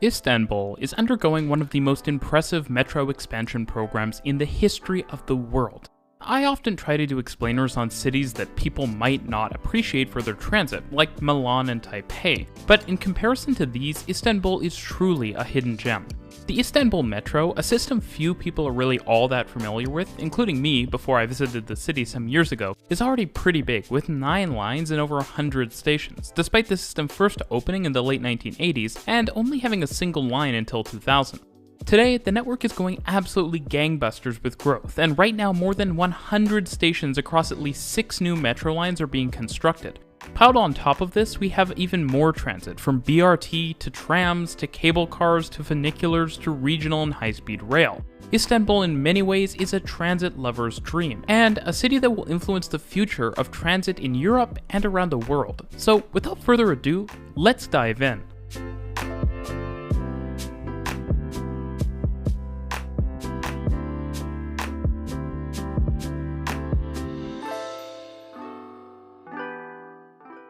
Istanbul is undergoing one of the most impressive metro expansion programs in the history of the world. I often try to do explainers on cities that people might not appreciate for their transit, like Milan and Taipei, but in comparison to these, Istanbul is truly a hidden gem. The Istanbul Metro, a system few people are really all that familiar with, including me before I visited the city some years ago, is already pretty big, with 9 lines and over 100 stations, despite the system first opening in the late 1980s and only having a single line until 2000. Today, the network is going absolutely gangbusters with growth, and right now more than 100 stations across at least 6 new metro lines are being constructed. Piled on top of this, we have even more transit, from BRT to trams to cable cars to funiculars to regional and high-speed rail. Istanbul in many ways is a transit lover's dream, and a city that will influence the future of transit in Europe and around the world. So without further ado, let's dive in.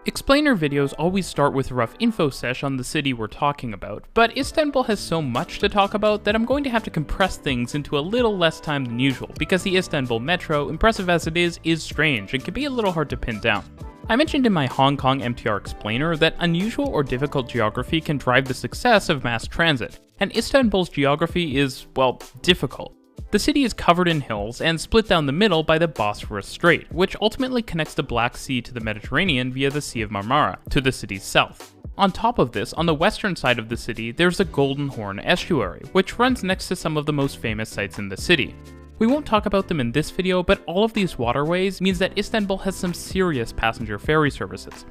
Explainer videos always start with a rough info sesh on the city we're talking about, but Istanbul has so much to talk about that I'm going to have to compress things into a little less time than usual, because the Istanbul Metro, impressive as it is strange and can be a little hard to pin down. I mentioned in my Hong Kong MTR explainer that unusual or difficult geography can drive the success of mass transit, and Istanbul's geography is, well, difficult. The city is covered in hills and split down the middle by the Bosphorus Strait, which ultimately connects the Black Sea to the Mediterranean via the Sea of Marmara, to the city's south. On top of this, on the western side of the city, there's the Golden Horn Estuary, which runs next to some of the most famous sites in the city. We won't talk about them in this video, but all of these waterways means that Istanbul has some serious passenger ferry services.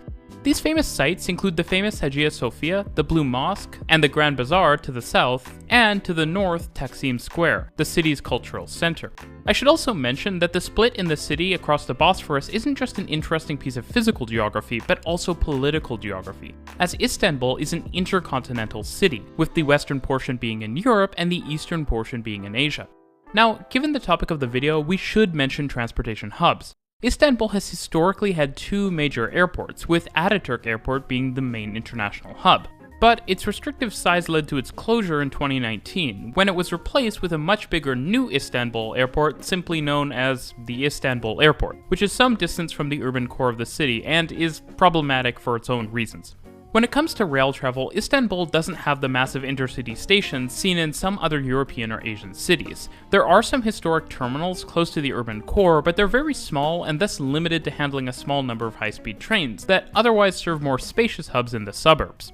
These famous sites include the famous Hagia Sophia, the Blue Mosque, and the Grand Bazaar to the south, and to the north, Taksim Square, the city's cultural center. I should also mention that the split in the city across the Bosphorus isn't just an interesting piece of physical geography, but also political geography, as Istanbul is an intercontinental city, with the western portion being in Europe and the eastern portion being in Asia. Now, given the topic of the video, we should mention transportation hubs. Istanbul has historically had 2 major airports, with Ataturk Airport being the main international hub. But its restrictive size led to its closure in 2019, when it was replaced with a much bigger new Istanbul airport, simply known as the Istanbul Airport, which is some distance from the urban core of the city and is problematic for its own reasons. When it comes to rail travel, Istanbul doesn't have the massive intercity stations seen in some other European or Asian cities. There are some historic terminals close to the urban core, but they're very small and thus limited to handling a small number of high-speed trains that otherwise serve more spacious hubs in the suburbs.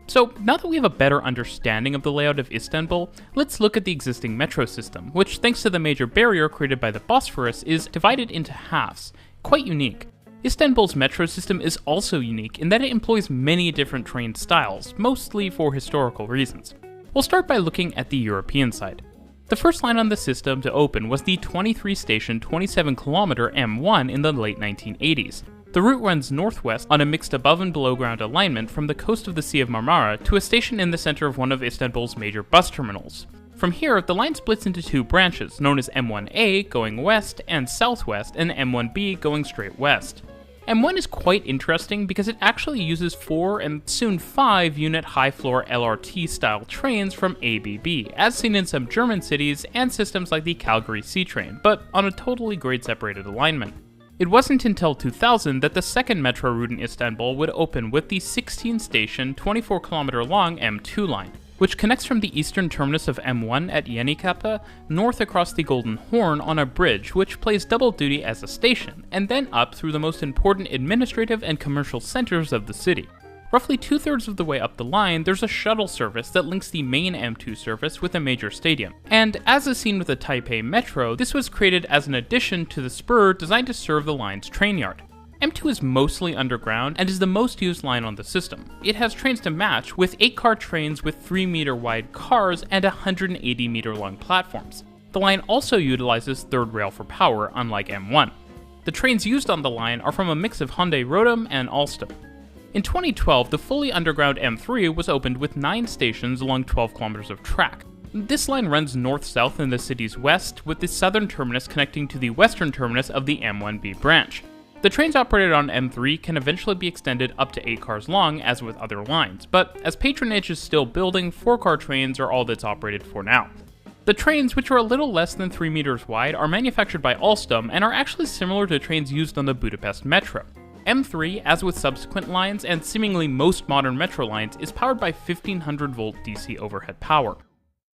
So now that we have a better understanding of the layout of Istanbul, let's look at the existing metro system, which thanks to the major barrier created by the Bosphorus is divided into halves. Quite unique. Istanbul's metro system is also unique in that it employs many different train styles, mostly for historical reasons. We'll start by looking at the European side. The first line on the system to open was the 23-station, 27-kilometer M1 in the late 1980s. The route runs northwest on a mixed above and below ground alignment from the coast of the Sea of Marmara to a station in the center of one of Istanbul's major bus terminals. From here, the line splits into 2 branches, known as M1A going west and southwest, and M1B going straight west. M1 is quite interesting because it actually uses 4 and soon 5 unit high-floor LRT style trains from ABB, as seen in some German cities and systems like the Calgary C train, but on a totally grade separated alignment. It wasn't until 2000 that the second metro route in Istanbul would open with the 16-station, 24-kilometer long M2 line, which connects from the eastern terminus of M1 at Yenikapı north across the Golden Horn on a bridge which plays double duty as a station, and then up through the most important administrative and commercial centers of the city. Roughly 2/3 of the way up the line, there's a shuttle service that links the main M2 service with a major stadium. And as is seen with the Taipei Metro, this was created as an addition to the spur designed to serve the line's train yard. M2 is mostly underground and is the most used line on the system. It has trains to match, with 8-car trains with 3-meter wide cars and 180-meter long platforms. The line also utilizes third rail for power, unlike M1. The trains used on the line are from a mix of Hyundai Rotem and Alstom. In 2012, the fully underground M3 was opened with 9 stations along 12 kilometers of track. This line runs north-south in the city's west, with the southern terminus connecting to the western terminus of the M1B branch. The trains operated on M3 can eventually be extended up to 8 cars long, as with other lines, but as patronage is still building, 4-car trains are all that's operated for now. The trains, which are a little less than 3 meters wide, are manufactured by Alstom and are actually similar to trains used on the Budapest Metro. M3, as with subsequent lines and seemingly most modern metro lines, is powered by 1500 volt DC overhead power.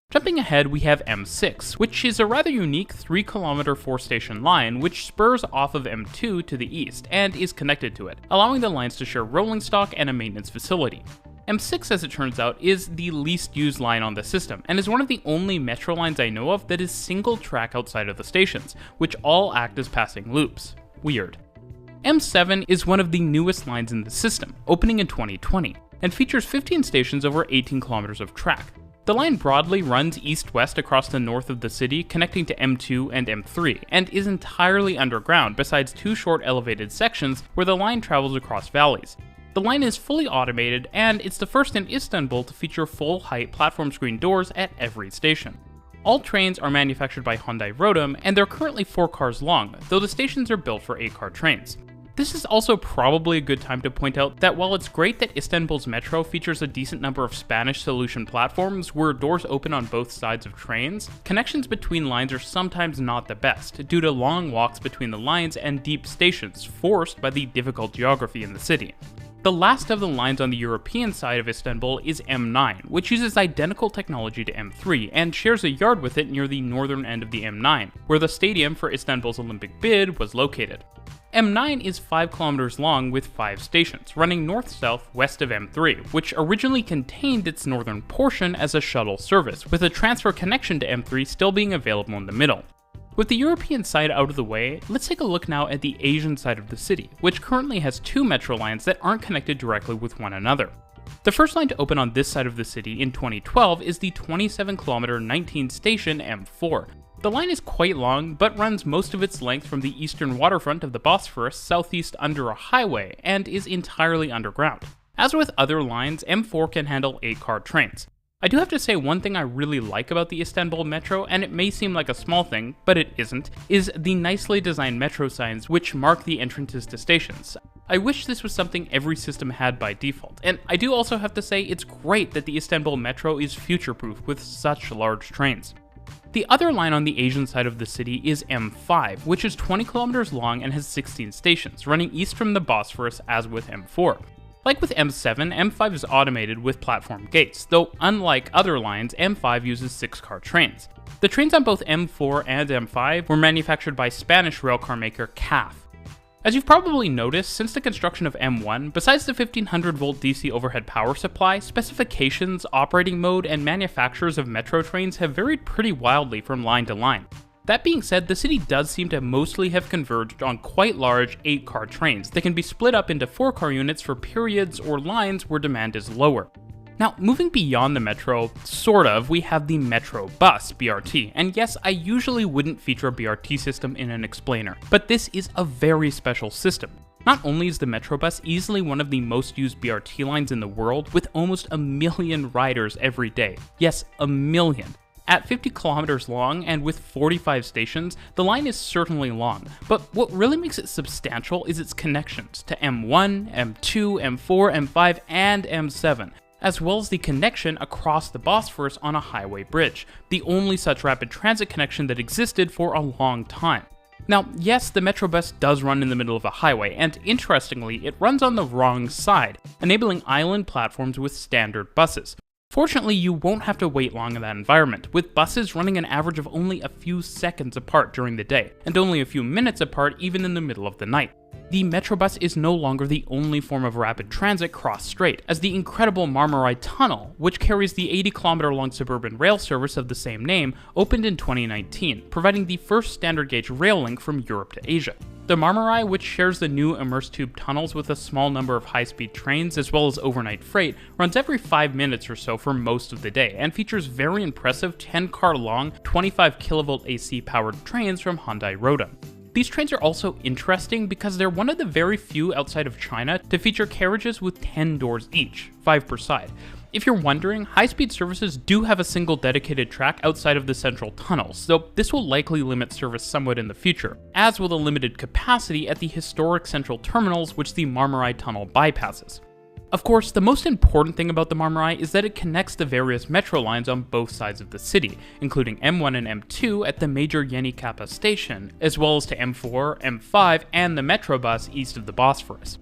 Jumping ahead, we have M6, which is a rather unique 3-kilometer 4-station line which spurs off of M2 to the east and is connected to it, allowing the lines to share rolling stock and a maintenance facility. M6, as it turns out, is the least used line on the system, and is one of the only metro lines I know of that is single track outside of the stations, which all act as passing loops. Weird. M7 is one of the newest lines in the system, opening in 2020, and features 15 stations over 18 kilometers of track. The line broadly runs east-west across the north of the city, connecting to M2 and M3, and is entirely underground besides 2 short elevated sections where the line travels across valleys. The line is fully automated, and it's the first in Istanbul to feature full-height platform screen doors at every station. All trains are manufactured by Hyundai Rotem, and they're currently 4 cars long, though the stations are built for 8-car trains. This is also probably a good time to point out that while it's great that Istanbul's metro features a decent number of Spanish solution platforms where doors open on both sides of trains, connections between lines are sometimes not the best, due to long walks between the lines and deep stations forced by the difficult geography in the city. The last of the lines on the European side of Istanbul is M9, which uses identical technology to M3 and shares a yard with it near the northern end of the M9, where the stadium for Istanbul's Olympic bid was located. M9 is 5 kilometers long with 5 stations, running north-south west of M3, which originally contained its northern portion as a shuttle service, with a transfer connection to M3 still being available in the middle. With the European side out of the way, let's take a look now at the Asian side of the city, which currently has 2 metro lines that aren't connected directly with one another. The first line to open on this side of the city in 2012 is the 27-kilometer 19-station M4. The line is quite long, but runs most of its length from the eastern waterfront of the Bosphorus southeast under a highway, and is entirely underground. As with other lines, M4 can handle 8-car trains. I do have to say one thing I really like about the Istanbul Metro, and it may seem like a small thing, but it isn't, is the nicely designed metro signs which mark the entrances to stations. I wish this was something every system had by default, and I do also have to say it's great that the Istanbul Metro is future-proof with such large trains. The other line on the Asian side of the city is M5, which is 20 kilometers long and has 16 stations, running east from the Bosphorus as with M4. Like with M7, M5 is automated with platform gates, though unlike other lines, M5 uses 6-car trains. The trains on both M4 and M5 were manufactured by Spanish railcar maker CAF. As you've probably noticed, since the construction of M1, besides the 1500 volt DC overhead power supply, specifications, operating mode, and manufacturers of metro trains have varied pretty wildly from line to line. That being said, the city does seem to mostly have converged on quite large 8-car trains that can be split up into 4-car units for periods or lines where demand is lower. Now, moving beyond the metro, we have the Metro Bus, BRT, and yes, I usually wouldn't feature a BRT system in an explainer, but this is a very special system. Not only is the Metro Bus easily one of the most used BRT lines in the world, with almost 1 million riders every day. Yes, 1 million. At 50 kilometers long and with 45 stations, the line is certainly long, but what really makes it substantial is its connections to M1, M2, M4, M5, and M7, as well as the connection across the Bosphorus on a highway bridge, the only such rapid transit connection that existed for a long time. Now, yes, the Metrobus does run in the middle of a highway, and interestingly, it runs on the wrong side, enabling island platforms with standard buses. Fortunately, you won't have to wait long in that environment, with buses running an average of only a few seconds apart during the day, and only a few minutes apart even in the middle of the night. The Metrobus is no longer the only form of rapid transit cross-strait, as the incredible Marmaray Tunnel, which carries the 80-kilometer-long suburban rail service of the same name, opened in 2019, providing the first standard-gauge rail link from Europe to Asia. The Marmaray, which shares the new immersed tube tunnels with a small number of high-speed trains as well as overnight freight, runs every 5 minutes or so for most of the day, and features very impressive 10-car-long, 25-kilovolt AC-powered trains from Hyundai Rotem. These trains are also interesting because they're one of the very few outside of China to feature carriages with 10 doors each, 5 per side. If you're wondering, high-speed services do have a single dedicated track outside of the central tunnels, though this will likely limit service somewhat in the future, as will the limited capacity at the historic central terminals which the Marmaray Tunnel bypasses. Of course, the most important thing about the Marmaray is that it connects the various metro lines on both sides of the city, including M1 and M2 at the major Yeni Kappa station, as well as to M4, M5, and the Metrobus east of the Bosphorus.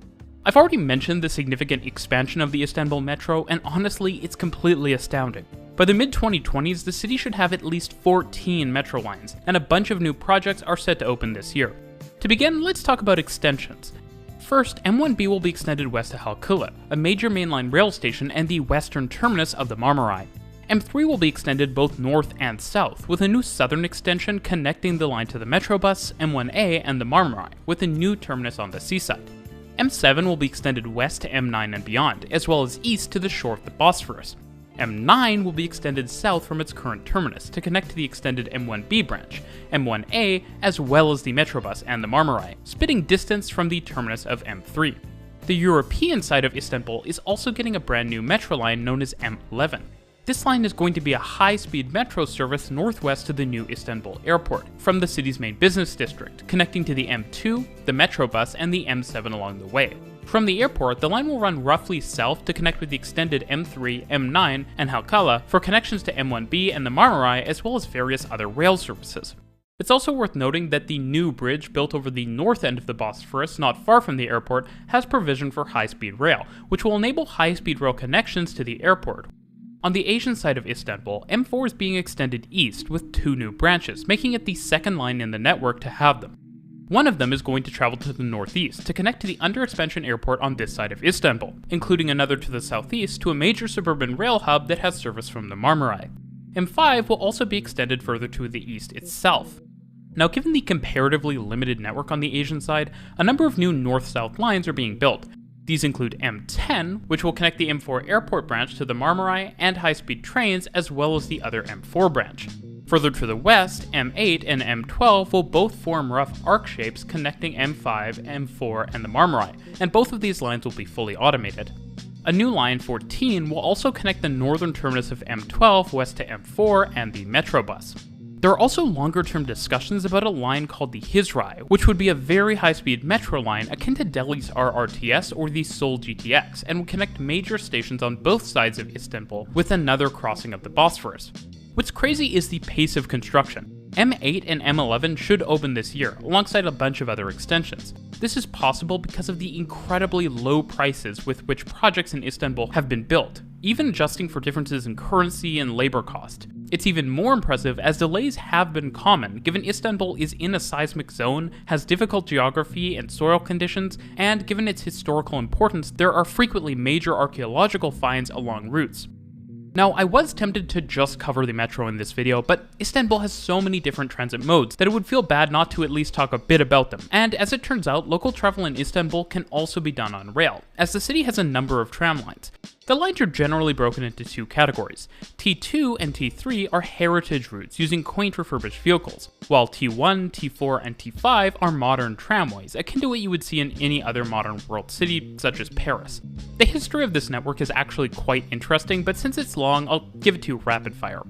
I've already mentioned the significant expansion of the Istanbul Metro, and honestly, it's completely astounding. By the mid-2020s, the city should have at least 14 metro lines, and a bunch of new projects are set to open this year. To begin, let's talk about extensions. First, M1B will be extended west to Halkula, a major mainline rail station and the western terminus of the Marmaray. M3 will be extended both north and south, with a new southern extension connecting the line to the Metrobus, M1A, and the Marmaray, with a new terminus on the seaside. M7 will be extended west to M9 and beyond, as well as east to the shore of the Bosphorus. M9 will be extended south from its current terminus to connect to the extended M1B branch, M1A, as well as the Metrobus and the Marmaray, spitting distance from the terminus of M3. The European side of Istanbul is also getting a brand new metro line known as M11. This line is going to be a high-speed metro service northwest to the new Istanbul airport, from the city's main business district, connecting to the M2, the Metrobus, and the M7 along the way. From the airport, the line will run roughly south to connect with the extended M3, M9, and Halkala for connections to M1B and the Marmaray, as well as various other rail services. It's also worth noting that the new bridge built over the north end of the Bosphorus, not far from the airport, has provision for high-speed rail, which will enable high-speed rail connections to the airport. On the Asian side of Istanbul, M4 is being extended east with 2 new branches, making it the second line in the network to have them. One of them is going to travel to the northeast to connect to the under-expansion airport on this side of Istanbul, including another to the southeast to a major suburban rail hub that has service from the Marmaray. M5 will also be extended further to the east itself. Now, given the comparatively limited network on the Asian side, a number of new north-south lines are being built. These include M10, which will connect the M4 airport branch to the Marmaray and high-speed trains, as well as the other M4 branch. Further to the west, M8 and M12 will both form rough arc shapes connecting M5, M4, and the Marmaray, and both of these lines will be fully automated. A new line, 14, will also connect the northern terminus of M12 west to M4 and the Metrobus. There are also longer-term discussions about a line called the Hisrai, which would be a very high-speed metro line akin to Delhi's RRTS or the Seoul GTX, and would connect major stations on both sides of Istanbul with another crossing of the Bosphorus. What's crazy is the pace of construction. M8 and M11 should open this year, alongside a bunch of other extensions. This is possible because of the incredibly low prices with which projects in Istanbul have been built, even adjusting for differences in currency and labor cost. It's even more impressive as delays have been common, given Istanbul is in a seismic zone, has difficult geography and soil conditions, and given its historical importance, there are frequently major archaeological finds along routes. Now, I was tempted to just cover the metro in this video, but Istanbul has so many different transit modes that it would feel bad not to at least talk a bit about them. And as it turns out, local travel in Istanbul can also be done on rail, as the city has a number of tram lines. The lines are generally broken into 2 categories. T2 and T3 are heritage routes using quaint refurbished vehicles, while T1, T4, and T5 are modern tramways, akin to what you would see in any other modern world city, such as Paris. The history of this network is actually quite interesting, but since it's long, I'll give it to you rapid fire.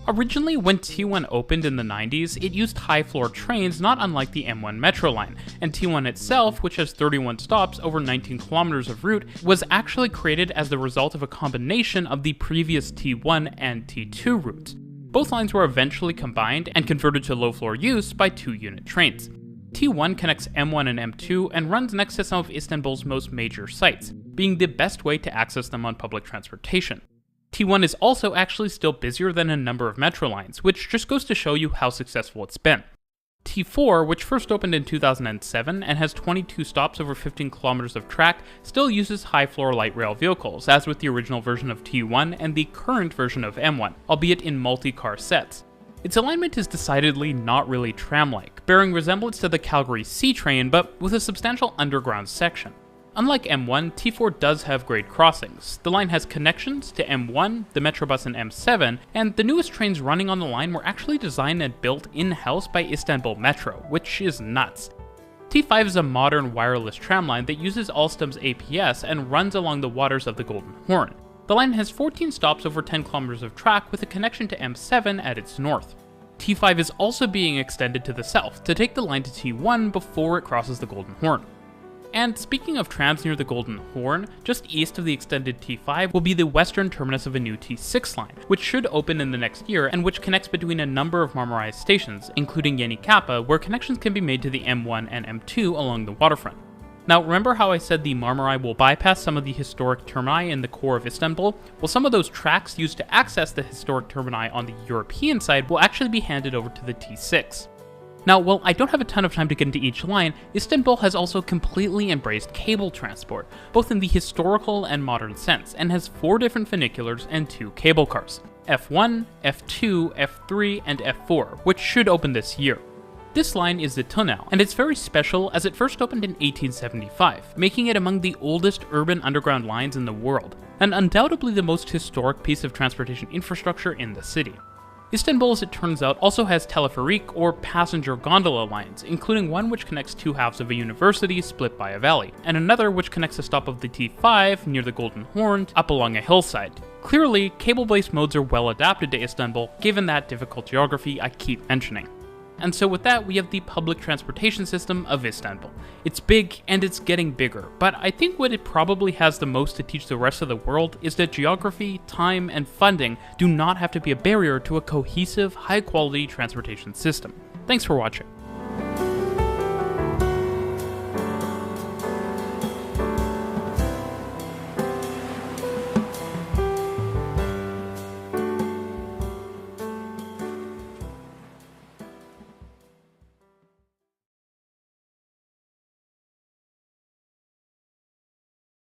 Originally, when T1 opened in the 90s, it used high-floor trains not unlike the M1 metro line, and T1 itself, which has 31 stops over 19 kilometers of route, was actually created as the result of a combination of the previous T1 and T2 routes. Both lines were eventually combined and converted to low-floor use by 2-unit trains. T1 connects M1 and M2 and runs next to some of Istanbul's most major sites, being the best way to access them on public transportation. T1 is also actually still busier than a number of metro lines, which just goes to show you how successful it's been. T4, which first opened in 2007 and has 22 stops over 15 kilometers of track, still uses high-floor light rail vehicles, as with the original version of T1 and the current version of M1, albeit in multi-car sets. Its alignment is decidedly not really tram-like, bearing resemblance to the Calgary C train, but with a substantial underground section. Unlike M1, T4 does have grade crossings. The line has connections to M1, the Metrobus, and M7, and the newest trains running on the line were actually designed and built in-house by Istanbul Metro, which is nuts. T5 is a modern wireless tramline that uses Alstom's APS and runs along the waters of the Golden Horn. The line has 14 stops over 10 kilometers of track with a connection to M7 at its north. T5 is also being extended to the south to take the line to T1 before it crosses the Golden Horn. And speaking of trams near the Golden Horn, just east of the extended T5 will be the western terminus of a new T6 line, which should open in the next year and which connects between a number of Marmarais stations, including Yeni Kappa, where connections can be made to the M1 and M2 along the waterfront. Now, remember how I said the Marmaray will bypass some of the historic termini in the core of Istanbul? Well, some of those tracks used to access the historic termini on the European side will actually be handed over to the T6. Now, while I don't have a ton of time to get into each line, Istanbul has also completely embraced cable transport, both in the historical and modern sense, and has 4 different funiculars and 2 cable cars: F1, F2, F3, and F4, which should open this year. This line is the Tunnel, and it's very special as it first opened in 1875, making it among the oldest urban underground lines in the world, and undoubtedly the most historic piece of transportation infrastructure in the city. Istanbul, as it turns out, also has telepherique or passenger gondola lines, including one which connects 2 halves of a university split by a valley, and another which connects a stop of the T5 near the Golden Horn up along a hillside. Clearly, cable-based modes are well adapted to Istanbul, given that difficult geography I keep mentioning. And so with that, we have the public transportation system of Istanbul. It's big, and it's getting bigger, but I think what it probably has the most to teach the rest of the world is that geography, time, and funding do not have to be a barrier to a cohesive, high-quality transportation system. Thanks for watching.